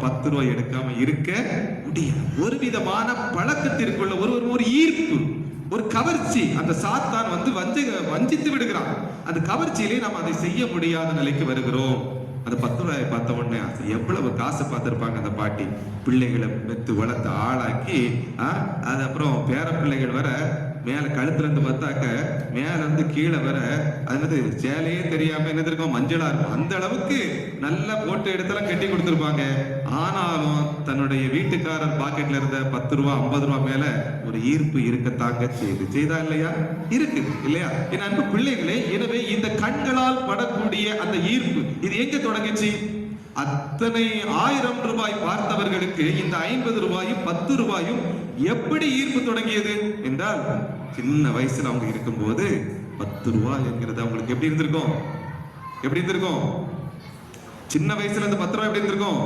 10 ரூபாய் எடுக்காம இருக்க முடியாது. ஒரு விதமான பழக்கத்திற்குள்ள ஒரு ஈர்ப்பு, ஒரு கவர்ச்சி. அந்த சாத்தான் வந்து வஞ்சித்து விடுகிறான். அந்த கவர்ச்சியிலே நாம் அதை செய்ய முடியாத நிலைக்கு வருகிறோம். அந்த 10 ரூபாயை பார்த்த உடனே எவ்வளவு காசு பார்த்திருப்பாங்க அந்த பாட்டி. பிள்ளைகளை பெத்து வளர்த்து ஆளாக்கி அது அப்புறம் பேர பிள்ளைகள் வர மேல கழுத்துல இருந்து பார்த்தாக்க மேல இருந்து கீழே வர அது சேலையே தெரியாம என்ன இருக்கும், மஞ்சளா இருக்கும். அந்த அளவுக்கு நல்லா போட்டு எடுத்தெல்லாம் கட்டி கொடுத்துருப்பாங்க. ஆனாலும் தன்னுடைய வீட்டுக்காரர் பாக்கெட்ல இருந்த 10 ரூபா 50 ரூபா மேல ஒரு ஈர்ப்பு இருக்கத்தாங்க செய்தா இல்லையா? இருக்கு இல்லையா? என் அன்பு பிள்ளைகளே, எனவே இந்த கண்களால் படக்கூடிய அந்த ஈர்ப்பு இது எங்க தொடங்குச்சு? அத்தனை 1000 ரூபாய் பார்த்தவர்களுக்கு இந்த 50 ரூபாயும் 10 ரூபாயும் எப்படி ஈர்ப்பு தொடங்கியது என்றால், சின்ன வயசுல அவங்க இருக்கும்போது 10 ரூபாய் என்கிறது அவங்களுக்கு எப்படி இருந்திருக்கும்? எப்படி இருந்திருக்கும்? சின்ன வயசுல இந்த 10 ரூபாய் எப்படி இருந்திருக்கும்?